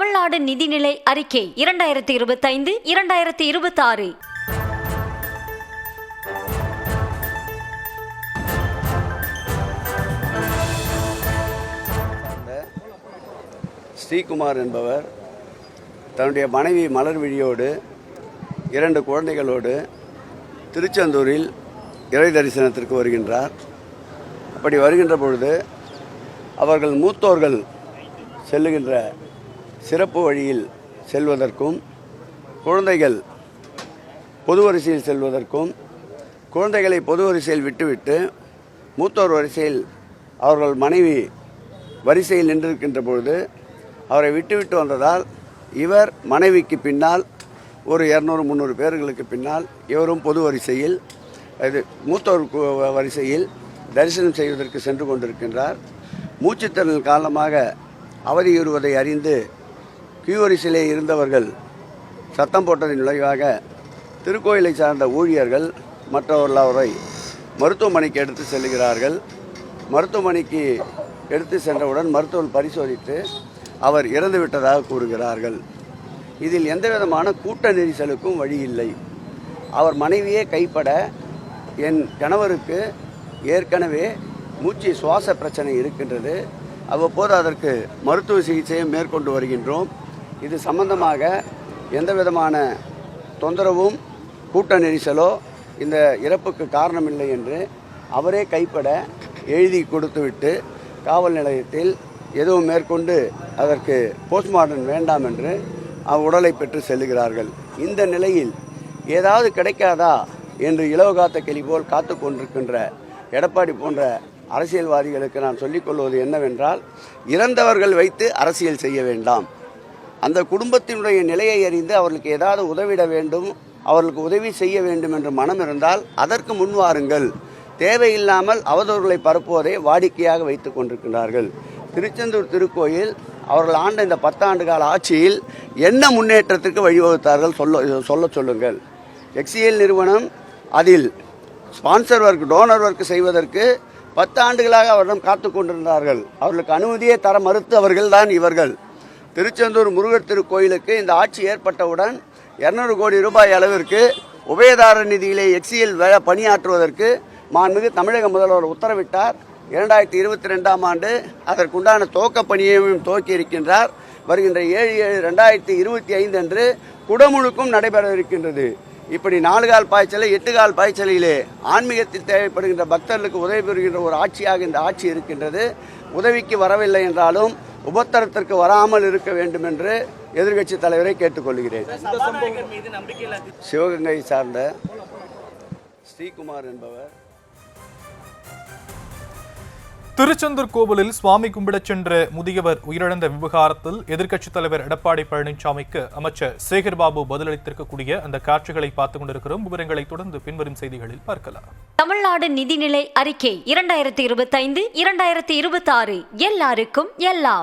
தமிழ்நாடு நிதிநிலை அறிக்கை 2025-2026. ஸ்ரீகுமார் என்பவர் தன்னுடைய மனைவி மலர்விழியோடு 2 குழந்தைகளோடு திருச்செந்தூரில் இறை தரிசனத்திற்கு வருகின்றார். அப்படி வருகின்ற பொழுது அவர்கள் மூத்தோர்கள் செல்லுகின்ற சிறப்பு வழியில் செல்வதற்கும், குழந்தைகள் பொது வரிசையில் செல்வதற்கும், குழந்தைகளை பொது வரிசையில் விட்டுவிட்டு மூத்தோர் வரிசையில் அவர்கள் மனைவி வரிசையில் நின்றிருக்கின்ற பொழுது அவரை விட்டுவிட்டு வந்ததால் இவர் மனைவிக்கு பின்னால் ஒரு 200-300 பேர்களுக்கு பின்னால் இவரும் பொது வரிசையில் மூத்தோர் வரிசையில் தரிசனம் செய்வதற்கு சென்று கொண்டிருக்கின்றார். மூச்சுத்திறன் காரணமாக அவதியுறுவதை அறிந்து கியூ வரிசையிலே இருந்தவர்கள் சத்தம் போட்டதின் விளைவாக திருக்கோயிலை சார்ந்த ஊழியர்கள் மற்றவர்கள் அவரை மருத்துவமனைக்கு எடுத்து செல்கிறார்கள். மருத்துவமனைக்கு எடுத்து சென்றவுடன் மருத்துவர் பரிசோதித்து அவர் இறந்துவிட்டதாக கூறுகிறார்கள். இதில் எந்தவிதமான கூட்ட நெரிசலுக்கும் வழி இல்லை. அவர் மனைவியே கைப்பட என் கணவருக்கு ஏற்கனவே மூச்சு சுவாச பிரச்சனை இருக்கின்றது. அவ்வப்போது அதற்கு மருத்துவ சிகிச்சையை மேற்கொண்டு வருகின்றோம். இது சம்பந்தமாக எந்த விதமான தொந்தரவும் கூட்ட நெரிசலோ இந்த இறப்புக்கு காரணமில்லை என்று அவரே கைப்பட எழுதி கொடுத்துவிட்டு காவல் நிலையத்தில் எதுவும் மேற்கொண்டு அதற்கு போஸ்ட்மார்ட்டம் வேண்டாம் என்று உடலை பெற்று செல்லுகிறார்கள். இந்த நிலையில் ஏதாவது கிடைக்காதா என்று இலவகாத்த கிளி போல் காத்து கொண்டிருக்கின்ற எடப்பாடி போன்ற அரசியல்வாதிகளுக்கு நான் சொல்லிக்கொள்வது என்னவென்றால், இறந்தவர்கள் வைத்து அரசியல் செய்ய வேண்டாம். அந்த குடும்பத்தினுடைய நிலையை அறிந்து அவர்களுக்கு ஏதாவது உதவிட வேண்டும், அவர்களுக்கு உதவி செய்ய வேண்டும் என்று மனம் இருந்தால் அதற்கு முன்வாருங்கள். தேவையில்லாமல் அவதூறுகளை பரப்புவதை வாடிக்கையாக வைத்து கொண்டிருக்கிறார்கள். திருச்செந்தூர் திருக்கோயில் அவர்கள் ஆண்ட இந்த 10 ஆண்டு கால ஆட்சியில் என்ன முன்னேற்றத்திற்கு வழிவகுத்தார்கள் சொல்ல சொல்லுங்கள். எக்ஸிஎல் நிறுவனம் அதில் ஸ்பான்சர் ஒர்க், டோனர் ஒர்க் செய்வதற்கு 10 ஆண்டுகளாக அவரிடம் காத்து கொண்டிருந்தார்கள். அவர்களுக்கு அனுமதியை தர மறுத்தவர்கள் தான் இவர்கள். திருச்செந்தூர் முருகர் திருக்கோயிலுக்கு இந்த ஆட்சி ஏற்பட்டவுடன் 200 கோடி ரூபாய் அளவிற்கு உபயதாரர் நிதியிலே எக்ஸிஎல் பணியாற்றுவதற்கு மாண்புமிகு தமிழக முதல்வர் உத்தரவிட்டார். 2022ஆம் ஆண்டு அதற்குண்டான துவக்க பணியையும் துவக்கி இருக்கின்றார். வருகின்ற 7/7/2025 அன்று குடமுழுக்கும் நடைபெற இருக்கின்றது. இப்படி 4 கால் பாய்ச்சலை 8 கால் பாய்ச்சலிலே ஆன்மீகத்தில் தேவைப்படுகின்ற பக்தர்களுக்கு உதவி பெறுகின்ற ஒரு ஆட்சியாக இந்த ஆட்சி இருக்கின்றது. உதவிக்கு வரவில்லை என்றாலும் உபத்தரத்திற்கு வராமல் இருக்க வேண்டும் என்று எதிர்க்கட்சி தலைவரை கேட்டுக்கொள்கிறேன். சிவகங்கை சார்ந்த ஸ்ரீகுமார் என்பவர் திருச்செந்தூர் கோவிலில் சுவாமி கும்பிடச் சென்ற முதியவர் உயிரிழந்த விவகாரத்தில் எதிர்க்கட்சித் தலைவர் எடப்பாடி பழனிசாமிக்கு அமைச்சர் சேகர்பாபு பதிலளித்திருக்கக்கூடிய அந்த காட்சிகளை பார்த்துக் கொண்டிருக்கிறோம். விவரங்களை தொடர்ந்து பின்வரும் செய்திகளில் பார்க்கலாம். தமிழ்நாடு நிதிநிலை அறிக்கை 2025-2026. எல்லாருக்கும் எல்லாம்.